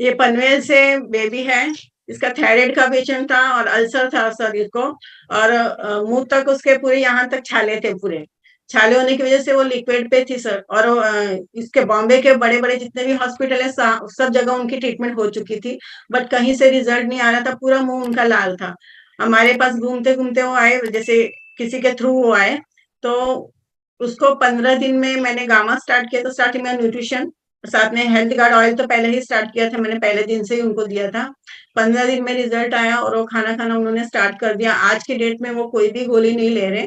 ये पनवेल से बेबी है। इसका थायराइड का पेशेंट था और अल्सर था सर इसको। और मुंह तक उसके पूरे यहाँ तक छाले थे पूरे। छाले होने की वजह से वो लिक्विड पे थी सर। और इसके बॉम्बे के बड़े बड़े जितने भी हॉस्पिटल है सब जगह उनकी ट्रीटमेंट हो चुकी थी। बट कहीं से रिजल्ट नहीं आ रहा था, पूरा मुंह उनका लाल था। हमारे पास घूमते घूमते वो आए, जैसे किसी के थ्रू वो आए। तो उसको 15 दिन में मैंने गामा स्टार्ट किया, तो स्टार्टिंग में न्यूट्रिशन, साथ में हेल्थ गार्ड ऑयल तो पहले ही स्टार्ट किया था मैंने, पहले दिन से ही उनको दिया था। 15 दिन में रिजल्ट आया और वो खाना खाना उन्होंने स्टार्ट कर दिया। आज की डेट में वो कोई भी गोली नहीं ले रहे।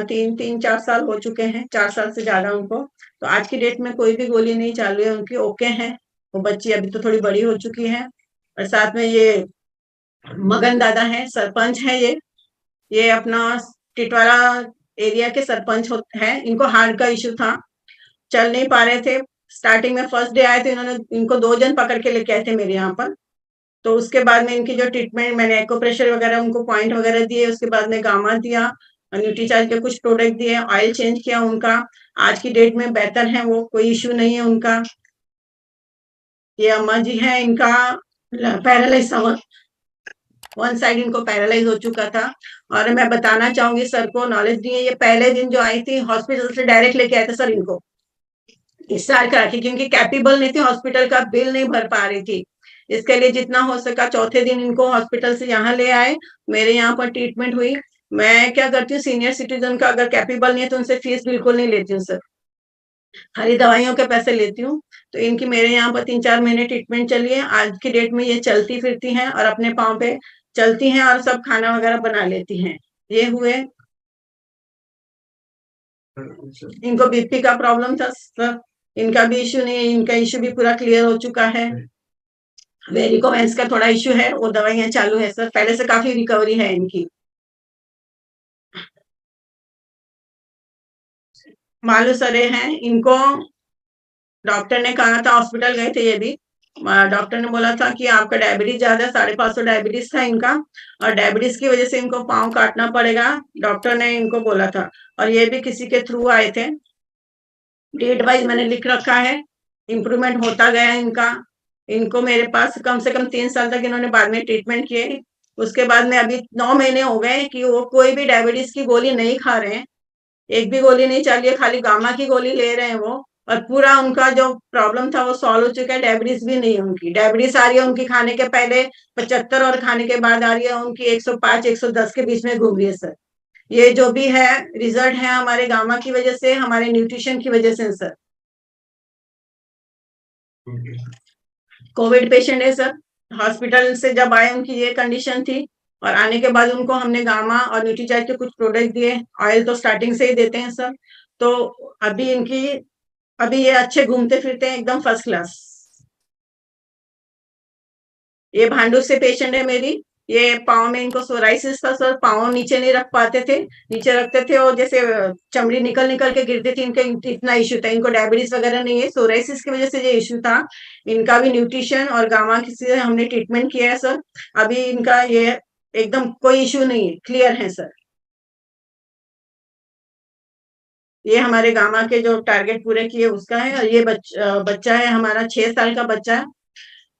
3-4 साल हो चुके हैं, 4 साल से ज्यादा उनको। तो आज की डेट में कोई भी गोली नहीं चालू है उनकी, ओके है। वो बच्ची अभी तो थोड़ी बड़ी हो चुकी है। और साथ में ये मगन दादा है, सरपंच है ये अपना टिटवाला एरिया के सरपंच है। इनको हार्ट का इश्यू था, चल नहीं पा रहे थे। स्टार्टिंग में फर्स्ट डे आए थे इन्होंने, इनको 2 जन पकड़ के लेके आए थे मेरे यहाँ पर। तो उसके बाद में इनकी जो ट्रीटमेंट, मैंने एको प्रेशर वगैरह उनको पॉइंट वगैरह दिए, उसके बाद में गामा दिया, न्यूट्रीचार्ज के कुछ प्रोडक्ट दिए, ऑयल चेंज किया उनका। आज की डेट में बेहतर है वो, कोई इश्यू नहीं है उनका। ये अम्मा जी हैं, इनका पैरालाइज, वन साइड इनको पैरालाइज हो चुका था। और मैं बताना चाहूंगी सर को, नॉलेज नहीं है, ये पहले दिन जो आई थी हॉस्पिटल से डायरेक्ट लेके आए थे सर इनको डिस्चार्ज करा के, क्योंकि कैपेबल नहीं थी, हॉस्पिटल का बिल नहीं भर पा रही थी। इसके लिए जितना हो सका चौथे दिन इनको हॉस्पिटल से यहाँ ले आए, मेरे यहाँ पर ट्रीटमेंट हुई। मैं क्या करती हूँ, सीनियर सिटीजन का अगर कैपेबल नहीं है तो उनसे फीस बिल्कुल नहीं लेती हूँ सर, खाली दवाइयों के पैसे लेती हूँ। तो इनकी मेरे यहाँ पर 3-4 महीने ट्रीटमेंट चली है। आज की डेट में ये चलती फिरती हैं और अपने पाँव पे चलती हैं और सब खाना वगैरह बना लेती हैं। ये हुए। इनको बीपी का प्रॉब्लम था सर, इनका भी इश्यू नहीं है, इनका इश्यू भी पूरा क्लियर हो चुका है। वेरिकोवेंस का थोड़ा इश्यू है, वो दवाइयां चालू है सर, पहले से काफी रिकवरी है इनकी। मालूसरे हैं इनको। डॉक्टर ने कहा था, हॉस्पिटल गए थे ये भी, डॉक्टर ने बोला था कि आपका डायबिटीज ज्यादा, 550 डायबिटीज था इनका। और डायबिटीज की वजह से इनको पाँव काटना पड़ेगा, डॉक्टर ने इनको बोला था। और ये भी किसी के थ्रू आए थे। डेट वाइज मैंने लिख रखा है, इम्प्रूवमेंट होता गया इनका। इनको मेरे पास कम से कम 3 साल तक इन्होंने बाद में ट्रीटमेंट किए। उसके बाद में अभी 9 महीने हो गए कि वो कोई भी डायबिटीज की गोली नहीं खा रहे हैं। एक भी गोली नहीं चली है, खाली गामा की गोली ले रहे हैं वो। और पूरा उनका जो प्रॉब्लम था वो सॉल्व हो चुका है, डायबिटीज भी नहीं है उनकी। डायबिटीज आ रही है उनकी खाने के पहले 75 और खाने के बाद आ रही है उनकी 105-110 के बीच में घूम रही है सर। ये जो भी है रिजल्ट है हमारे गामा की वजह से, हमारे न्यूट्रिशन की वजह से सर। कोविड पेशेंट है सर, हॉस्पिटल से जब आए उनकी ये कंडीशन थी। और आने के बाद उनको हमने गामा और न्यूट्रीचार्ज के कुछ प्रोडक्ट दिए, ऑयल तो स्टार्टिंग से ही देते हैं सर। तो अभी इनकी, अभी ये अच्छे घूमते फिरते हैं एकदम फर्स्ट क्लास। ये भांडू से पेशेंट है मेरी। ये पाँव में इनको सोराइसिस था सर, पाँव नीचे नहीं रख पाते थे, नीचे रखते थे और जैसे चमड़ी निकल निकल के गिरती थी, इनका इतना इश्यू था। इनको डायबिटीज वगैरह नहीं है, सोराइसिस की वजह से ये इश्यू था। इनका भी न्यूट्रिशन और गामा से हमने ट्रीटमेंट किया है सर। अभी इनका ये एकदम कोई इश्यू नहीं है, क्लियर है सर। ये हमारे गामा के जो टारगेट पूरे किए उसका है। और ये बच्चा है हमारा, 6 साल का बच्चा है।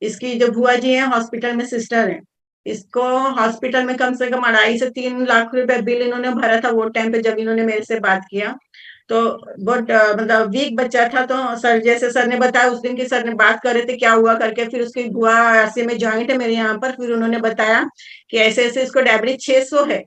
इसकी जो बुआ जी हैं हॉस्पिटल में सिस्टर हैं। इसको हॉस्पिटल में कम से कम 2.5 से 3 लाख रुपए बिल इन्होंने भरा था वो टाइम पे जब इन्होंने मेरे से बात किया। तो बहुत मतलब वीक बच्चा था। तो सर, जैसे सर ने बताया उस दिन की, सर ने बात कर रहे थे क्या हुआ करके, फिर उसकी बुआ ऐसे में ज्वाइंट है मेरे यहाँ पर, फिर उन्होंने बताया कि ऐसे ऐसे इसको डायबिटीज 600 है,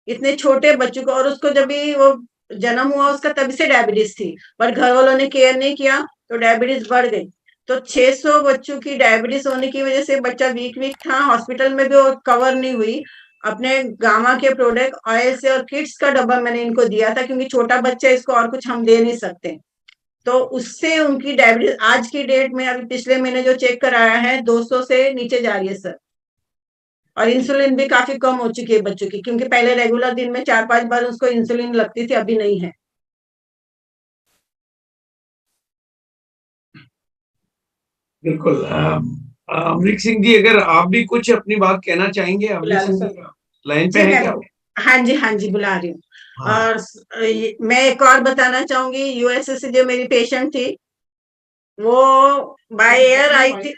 इतने छोटे बच्चों को। और उसको जब भी वो जन्म हुआ उसका तभी से डायबिटीज थी, पर घर वालों ने केयर नहीं किया तो डायबिटीज बढ़ गई। तो 600 बच्चों की डायबिटीज होने की वजह से बच्चा वीक वीक था, हॉस्पिटल में भी वो कवर नहीं हुई। अपने गामा के प्रोडक्ट ऑयल से और किड्स का डब्बा मैंने इनको दिया था, क्योंकि छोटा बच्चा इसको और कुछ हम दे नहीं सकते। तो उससे उनकी डायबिटीज आज की डेट में, अभी पिछले महीने जो चेक कराया है, 200 से नीचे जा रही है सर। और इंसुलिन भी काफी कम हो चुकी है बच्चों की, क्योंकि पहले रेगुलर दिन में 4-5 बार उसको इंसुलिन लगती थी, अभी नहीं है। बिल्कुल। अमरीक सिंह जी, अगर आप भी कुछ अपनी बात कहना चाहेंगे, अमरीक बुला लो सिंह सर। जी लाइन पे जी है मैं, क्या? हाँ जी हाँ जी बुला रही हूँ। हाँ। और मैं एक और बताना चाहूंगी, यूएसए से जो मेरी पेशेंट थी, वो बाय एयर आई थी।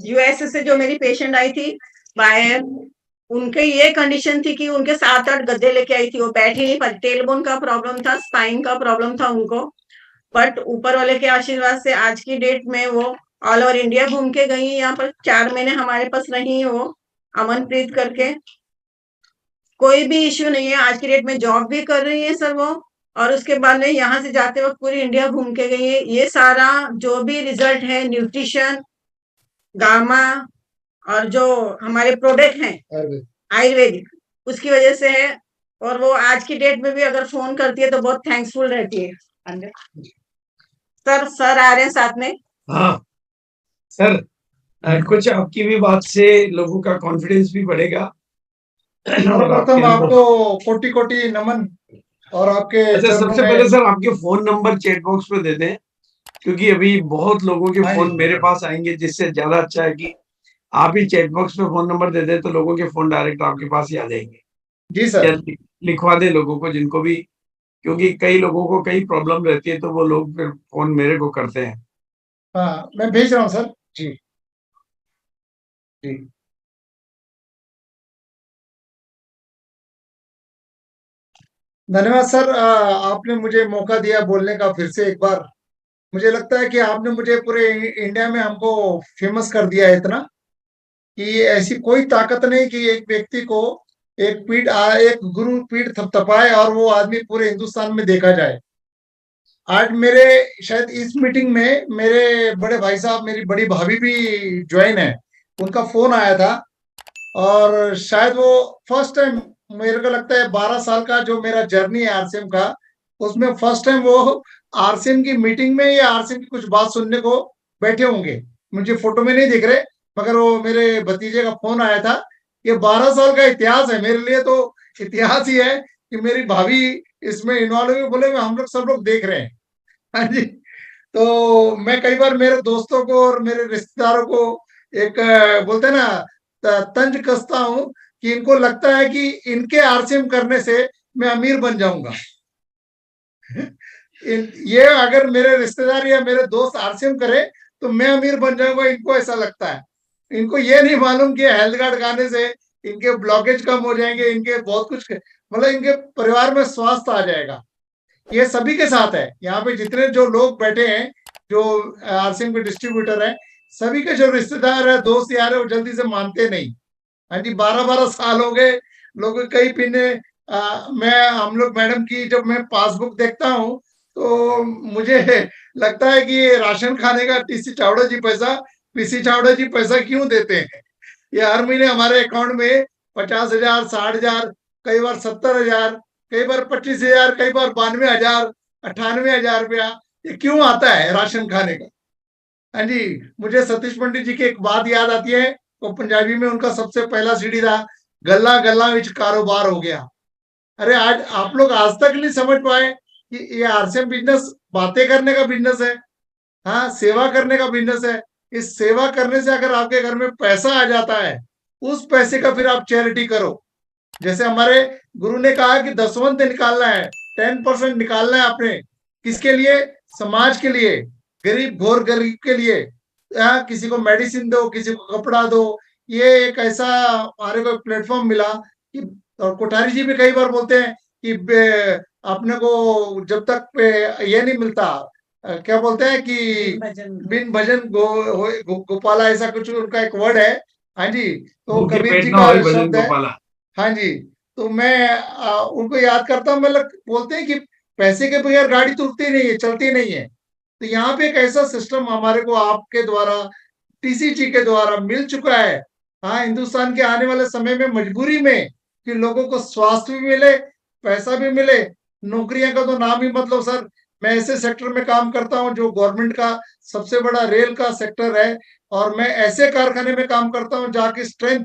यूएस से जो मेरी पेशेंट आई थी बाय, उनके ये कंडीशन थी कि उनके 7-8 गद्दे लेके आई थी, वो बैठ ही नहीं पाती, टेलबोन का प्रॉब्लम था, स्पाइन का प्रॉब्लम था उनको, बट ऊपर वाले के आशीर्वाद से आज की डेट में वो ऑल ओवर इंडिया घूम के गई। यहाँ पर 4 महीने हमारे पास रही है वो, अमनप्रीत करके। कोई भी इश्यू नहीं है, आज की डेट में जॉब भी कर रही है सर वो, और उसके बाद में यहाँ से जाते वक्त पूरी इंडिया घूम के गई है। ये सारा जो भी रिजल्ट है न्यूट्रिशन, गामा और जो हमारे प्रोडक्ट हैं आयुर्वेदिक, उसकी वजह से है। और वो आज की डेट में भी अगर फोन करती है तो बहुत थैंक्सफुल रहती है। सर आ रहे हैं साथ में। हाँ सर, कुछ आपकी भी बात से लोगों का कॉन्फिडेंस भी बढ़ेगा। सर्वप्रथम आपको कोटि कोटि नमन। और आपके अच्छा, सबसे पहले सर आपके फोन नंबर चैट बॉक्स पे दे दें, क्योंकि अभी बहुत लोगों के फोन मेरे पास आएंगे, जिससे ज्यादा अच्छा है कि आप ही चैट बॉक्स पे फोन नंबर दे दें, तो लोगों के फोन डायरेक्ट आपके पास ही आ जाएंगे। जी सर। लिखवा दे लोगों को, जिनको भी, क्योंकि कई लोगों को कई प्रॉब्लम रहती है, तो वो लोग फिर फोन मेरे को करते हैं। हाँ, मैं भेज रहा हूँ सर। जी जी। धन्यवाद सर, आपने मुझे मौका दिया बोलने का फिर से एक बार। मुझे लगता है कि आपने मुझे पूरे इंडिया में हमको फेमस कर दिया है इतना, कि ऐसी कोई ताकत नहीं कि एक व्यक्ति को एक गुरु पीठ थपथपाए और वो आदमी पूरे हिंदुस्तान में देखा जाए। आज मेरे शायद इस मीटिंग में मेरे बड़े भाई साहब, मेरी बड़ी भाभी भी ज्वाइन है। उनका फोन आया था और शायद वो फर्स्ट टाइम, मेरे को लगता है 12 साल का जो मेरा जर्नी है आरसीएम का, उसमें फर्स्ट टाइम वो आरसीएम की मीटिंग में या आरसीएम की कुछ बात सुनने को बैठे होंगे। मुझे फोटो में नहीं दिख रहे, मगर वो मेरे भतीजे का फोन आया था। ये 12 साल का इतिहास है मेरे लिए, तो इतिहास ही है कि मेरी भाभी इसमें इन्वॉल्व हुई। बोले हम लोग सब लोग देख रहे हैं। हाँ जी। तो मैं कई बार मेरे दोस्तों को और मेरे रिश्तेदारों को एक बोलते हैं ना, तंज कसता हूं कि इनको लगता है कि इनके आरसीएम करने से मैं अमीर बन जाऊंगा। ये अगर मेरे रिश्तेदार या मेरे दोस्त आरसीएम करे तो मैं अमीर बन जाऊंगा, इनको ऐसा लगता है। इनको ये नहीं मालूम कि हेल्थ कार्ड खाने से इनके ब्लॉकेज कम हो जाएंगे, इनके बहुत कुछ, मतलब इनके परिवार में स्वास्थ्य आ जाएगा। ये सभी के साथ है। यहाँ पे जितने जो लोग बैठे हैं, जो आरसीएम के डिस्ट्रीब्यूटर हैं, सभी के जो रिश्तेदार है, दोस्त यार है, वो जल्दी से मानते नहीं। हाँ जी, 12-12 साल हो गए लोग कई पीने। मैं हम लोग मैडम की जब मैं पासबुक देखता हूँ तो मुझे लगता है कि ये राशन खाने का टीसी चावड़ा जी पैसा, पीसी चावड़ा जी पैसा क्यों देते हैं। ये हर महीने हमारे अकाउंट में 50,000, 60,000, कई बार 70,000, कई बार 25,000, कई बार 92,000, 98,000 रुपया, ये क्यों आता है राशन खाने का। हाँ जी, मुझे सतीश पंडित जी की एक बात याद आती है। वो पंजाबी में उनका सबसे पहला सीढ़ी था, गल्ला गल्ला विच कारोबार हो गया। अरे आज आप लोग आज तक नहीं समझ पाए कि ये आरसीएम बिजनेस बातें करने का बिजनेस है। हाँ, सेवा करने का बिजनेस है। इस सेवा करने से अगर आपके घर में पैसा आ जाता है, उस पैसे का फिर आप चैरिटी करो। जैसे हमारे गुरु ने कहा कि दसवंत निकालना है, 10% निकालना है आपने। किसके लिए? समाज के लिए, गरीब घोर गरीब के लिए। किसी को मेडिसिन दो, किसी को कपड़ा दो। ये एक ऐसा हमारे को प्लेटफॉर्म मिला कि, और कोठारी जी भी कई बार बोलते हैं कि अपने को जब तक ये नहीं मिलता, क्या बोलते हैं कि बिन भजन गोपाला, ऐसा कुछ उनका एक वर्ड है। हाँ जी, तो कबीर जी का शब्द है। हाँ जी, तो मैं उनको याद करता हूँ। मतलब बोलते हैं कि पैसे के बगैर गाड़ी तुरती नहीं है, चलती नहीं है। तो यहाँ पे एक ऐसा सिस्टम हमारे को आपके द्वारा, टीसीजी के द्वारा मिल चुका है। हाँ, हिंदुस्तान के आने वाले समय में मजबूरी में कि लोगों को स्वास्थ्य भी मिले, पैसा भी मिले। नौकरियां का तो नाम ही मतलब सर, मैं ऐसे सेक्टर में काम करता हूँ जो गवर्नमेंट का सबसे बड़ा रेल का सेक्टर है, और मैं ऐसे कारखाने में काम करता हूँ जहाँ की स्ट्रेंथ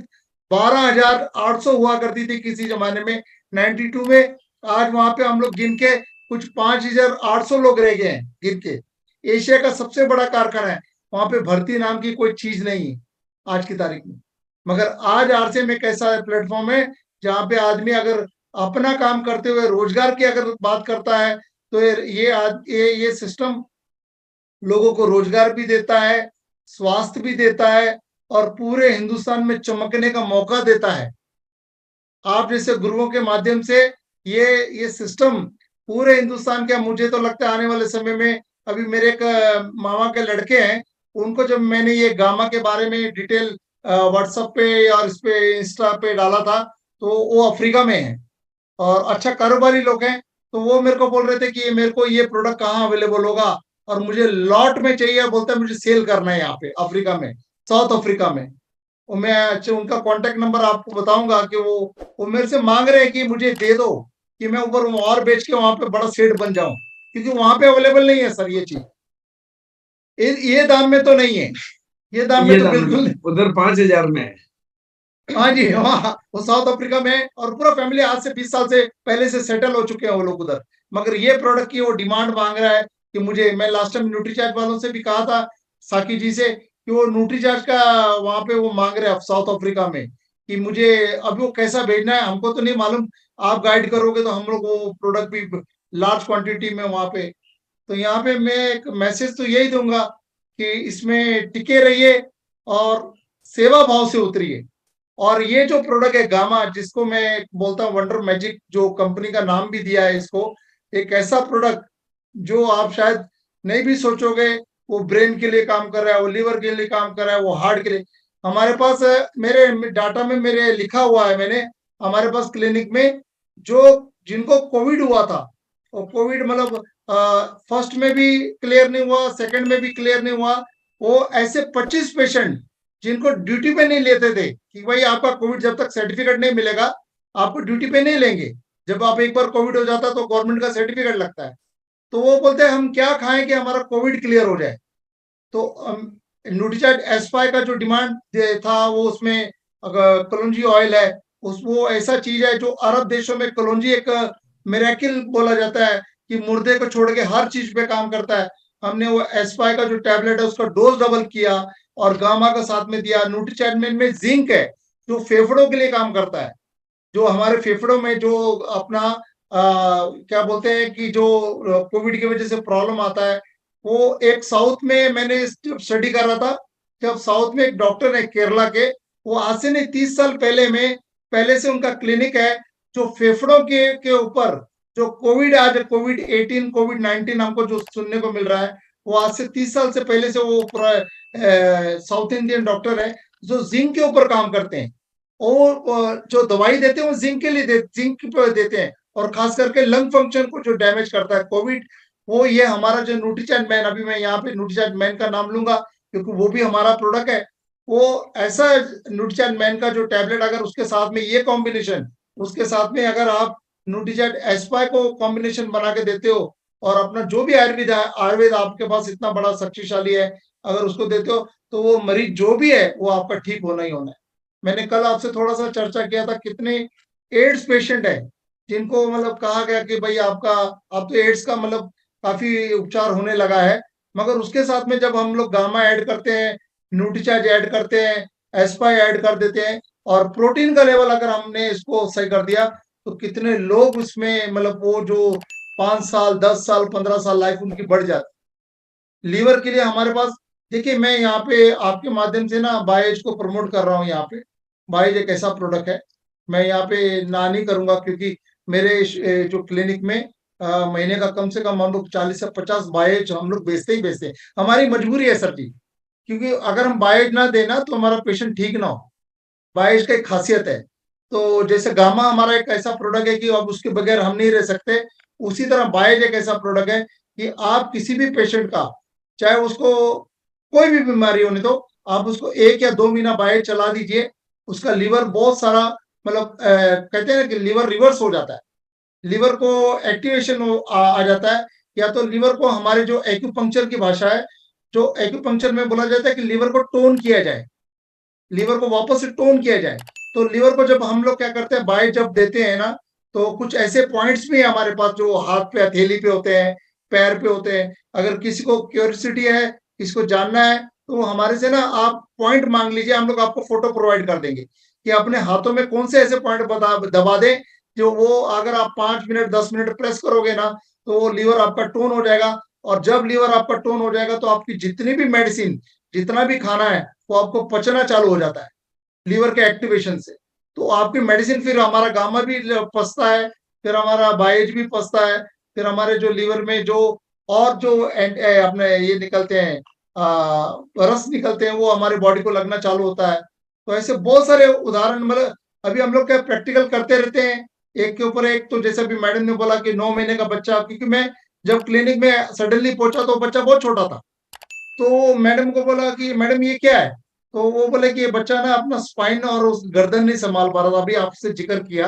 12,800 हुआ करती थी किसी जमाने में, 92 में। आज वहां पे हम लोग गिन के कुछ 5,800 लोग रह गए हैं गिन के। एशिया का सबसे बड़ा कारखाना है, वहां पे भर्ती नाम की कोई चीज नहीं है आज की तारीख में। मगर आज आरसीएम एक ऐसा प्लेटफॉर्म है जहाँ पे आदमी अगर अपना काम करते हुए रोजगार की अगर बात करता है, तो ये सिस्टम लोगों को रोजगार भी देता है, स्वास्थ्य भी देता है और पूरे हिंदुस्तान में चमकने का मौका देता है। आप जैसे गुरुओं के माध्यम से ये सिस्टम पूरे हिंदुस्तान का, मुझे तो लगता है आने वाले समय में, अभी मेरे एक मामा के लड़के हैं, उनको जब मैंने ये गामा के बारे में डिटेल व्हाट्सएप पे और इस पे इंस्टा पे डाला था, तो वो अफ्रीका में है और अच्छा कारोबारी लोग हैं। तो वो मेरे को बोल रहे थे कि मेरे को ये प्रोडक्ट कहाँ अवेलेबल होगा और मुझे लॉट में चाहिए, बोलता है मुझे सेल करना है यहाँ पे अफ्रीका में, साउथ अफ्रीका में। वो मैं अच्छा उनका कांटेक्ट नंबर आपको बताऊंगा कि वो मेरे से मांग रहे हैं कि मुझे दे दो कि मैं ऊपर और बेच के वहां पे बड़ा सेठ बन जाऊं, क्योंकि वहां पे अवेलेबल नहीं है सर ये चीज, ये दाम में तो नहीं है, ये दाम में तो बिल्कुल नहीं। उधर 5,000 में है। हाँ जी, वहाँ वो साउथ अफ्रीका में, और पूरा फैमिली आज से 20 साल से पहले से सेटल हो चुके हैं वो लोग उधर। मगर ये प्रोडक्ट की वो डिमांड मांग रहा है कि मुझे, मैं लास्ट टाइम न्यूट्रीचार्ज वालों से भी कहा था, साकी जी से, कि वो न्यूट्रीचार्ज का वहां पे वो मांग रहे हैं साउथ अफ्रीका में कि मुझे अब वो कैसा भेजना है हमको तो नहीं मालूम, आप गाइड करोगे तो हम लोग वो प्रोडक्ट भी लार्ज क्वांटिटी में वहां पे। तो यहाँ पे मैं एक मैसेज तो यही दूंगा कि इसमें टिके रहिए और सेवा भाव से उतरिए। और ये जो प्रोडक्ट है गामा, जिसको मैं बोलता हूँ वंडर मैजिक, जो कंपनी का नाम भी दिया है इसको, एक ऐसा प्रोडक्ट जो आप शायद नहीं भी सोचोगे। वो ब्रेन के लिए काम कर रहा है, वो लीवर के लिए काम कर रहा है, वो हार्ट के लिए। हमारे पास मेरे डाटा में मेरे लिखा हुआ है, मैंने हमारे पास क्लिनिक में जो जिनको कोविड हुआ था, और कोविड मतलब फर्स्ट में भी क्लियर नहीं हुआ, सेकंड में भी क्लियर नहीं हुआ, वो ऐसे 25 पेशेंट जिनको ड्यूटी पे नहीं लेते थे कि भाई आपका कोविड जब तक सर्टिफिकेट नहीं मिलेगा आपको ड्यूटी पे नहीं लेंगे, जब आप एक बार कोविड हो जाता तो गवर्नमेंट का सर्टिफिकेट लगता है, तो वो बोलते हैं हम क्या खाएं कि हमारा कोविड क्लियर हो जाए। तो न्यूट्रीचार्ज एस्पाई का जो डिमांड था वो उसमें कलौंजी ऑयल है, उस वो ऐसा चीज है जो अरब देशों में कलौंजी एक मिरेकल बोला जाता है कि मुर्दे को छोड़ के हर चीज पे काम करता है। हमने वो एस्पाई का जो टैबलेट है उसका डोज डबल किया और गामा का साथ में दिया। न्यूट्रीचार्ज में जिंक है जो फेफड़ों के लिए काम करता है, जो हमारे फेफड़ों में जो अपना क्या बोलते हैं कि जो कोविड की वजह से प्रॉब्लम आता है, वो एक साउथ में मैंने स्टडी कर रहा था, जब साउथ में एक डॉक्टर है केरला के, वो आज से नहीं 30 साल पहले में पहले से उनका क्लिनिक है, जो फेफड़ों के ऊपर जो कोविड, आज कोविड 18 कोविड 19 हमको जो सुनने को मिल रहा है, वो आज से 30 साल से पहले से वो साउथ इंडियन डॉक्टर है जो जिंक के ऊपर काम करते हैं, और जो दवाई देते हैं वो जिंक के लिए जिंक पे देते हैं, और खास करके लंग फंक्शन को जो डैमेज करता है कोविड, वो ये हमारा जो न्यूट्रीचार्ज मैन, अभी मैं यहाँ पे न्यूट्रीचार्ज मैन का नाम लूंगा क्योंकि वो भी हमारा प्रोडक्ट है, वो ऐसा न्यूट्रीचार्ज मैन का जो टैबलेट, अगर उसके साथ में ये कॉम्बिनेशन, उसके साथ में अगर आप न्यूट्रीचार्ज एस्पाई को कॉम्बिनेशन बना के देते हो, और अपना जो भी आयुर्वेद आपके पास इतना बड़ा शक्तिशाली है, अगर उसको देते हो तो वो मरीज जो भी है वो आपका ठीक होना ही होना है। मैंने कल आपसे थोड़ा सा चर्चा किया था कितने एड्स पेशेंट है जिनको मतलब कहा गया कि भाई आपका, अब तो एड्स का मतलब काफी उपचार होने लगा है, मगर उसके साथ में जब हम लोग गामा ऐड करते हैं, न्यूट्रीचार्ज ऐड करते हैं, एस्पाई ऐड कर देते हैं, और प्रोटीन का लेवल अगर हमने इसको सही कर दिया, तो कितने लोग उसमें मतलब वो जो 5 साल 10 साल 15 साल लाइफ उनकी बढ़ जाती। लीवर के लिए हमारे पास, देखिए मैं यहाँ पे आपके माध्यम से ना बायोएज को प्रमोट कर रहा हूँ। यहाँ पे बायोएज एक ऐसा प्रोडक्ट है, मैं यहाँ पे ना नहीं करूंगा क्योंकि मेरे जो क्लिनिक में महीने का कम से कम हम लोग 40 से 50 बायोएज हम लोग बेचते ही बेचते हैं। हमारी मजबूरी है सर जी, क्योंकि अगर हम बायोएज ना देना तो हमारा पेशेंट ठीक ना हो। बायोएज का एक खासियत है, तो जैसे गामा हमारा एक ऐसा प्रोडक्ट है कि अब उसके बगैर हम नहीं रह सकते, उसी तरह बायोएज एक ऐसा प्रोडक्ट है कि आप किसी भी पेशेंट का, चाहे उसको कोई भी बीमारी होने दो, आप उसको 1 या 2 महीना बायोएज चला दीजिए, उसका लीवर बहुत सारा मतलब कहते हैं कि लीवर रिवर्स हो जाता है, लीवर को एक्टिवेशन आ जाता है, या तो लीवर को, हमारे जो एक्यूपंक्चर की भाषा है, जो एक्यूपंक्चर में बोला जाता है कि लीवर को टोन किया जाए, लीवर को वापस से टोन किया जाए। तो लीवर को जब हम लोग क्या करते हैं, बाय जब देते हैं ना, तो कुछ ऐसे पॉइंट्स भी है हमारे पास जो हाथ पे हथेली पे होते हैं, पैर पे होते हैं। अगर किसी को क्यूरियोसिटी है, किसी को जानना है, तो हमारे से ना आप पॉइंट मांग लीजिए, हम लोग आपको फोटो प्रोवाइड कर देंगे कि अपने हाथों में कौन से ऐसे पॉइंट दबा दें जो वो अगर आप 5 मिनट 10 मिनट प्रेस करोगे ना, तो वो लीवर आपका टोन हो जाएगा, और जब लीवर आपका टोन हो जाएगा तो आपकी जितनी भी मेडिसिन, जितना भी खाना है वो आपको पचना चालू हो जाता है लीवर के एक्टिवेशन से। तो आपकी मेडिसिन, फिर हमारा गामा भी पचता है, फिर हमारा बाइज भी पचता है, फिर हमारे जो लीवर में जो और जो अपने ये निकलते हैं रस निकलते हैं, वो हमारे बॉडी को लगना चालू होता है। तो ऐसे बहुत सारे उदाहरण, मतलब अभी हम लोग क्या प्रैक्टिकल करते रहते हैं एक के ऊपर एक। तो जैसे अभी मैडम ने बोला कि 9 महीने का बच्चा, क्योंकि मैं जब क्लिनिक में सडनली पहुंचा तो बच्चा बहुत छोटा था, तो मैडम को बोला कि मैडम ये क्या है, तो वो बोले कि ये बच्चा ना अपना स्पाइन और उस गर्दन नहीं संभाल पा रहा था। अभी आपसे जिक्र किया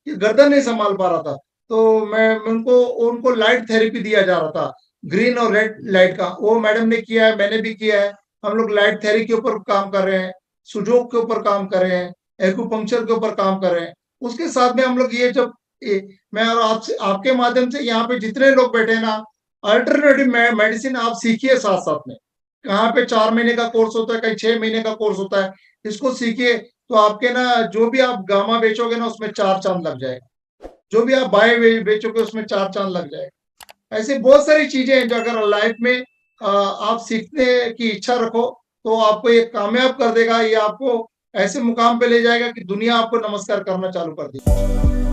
कि गर्दन नहीं संभाल पा रहा था, तो मैं उनको उनको लाइट थेरेपी दिया जा रहा था, ग्रीन और रेड लाइट का। वो मैडम ने किया है, मैंने भी किया है। हम लोग लाइट थेरेपी के ऊपर काम कर रहे हैं, सुजोग के ऊपर काम कर रहे हैं, एक्यूपंक्चर के ऊपर काम कर रहे हैं। उसके साथ में हम लोग ये जब मैं और आपसे, आपके माध्यम से यहाँ पे जितने लोग बैठे हैं ना, अल्टरनेटिव मेडिसिन आप सीखिए साथ साथ में। कहाँ पे 4 महीने का कोर्स होता है, कहीं 6 महीने का कोर्स होता है, इसको सीखिए। तो आपके ना जो भी आप गामा बेचोगे ना उसमें 4 चांद लग जाएगा, जो भी आप बाय बेचोगे उसमें 4 चांद लग जाएगा। ऐसे बहुत सारी चीजें हैं जो अगर लाइफ में आप सीखने की इच्छा रखो तो आपको ये कामयाब कर देगा, ये आपको ऐसे मुकाम पे ले जाएगा कि दुनिया आपको नमस्कार करना चालू कर देगी।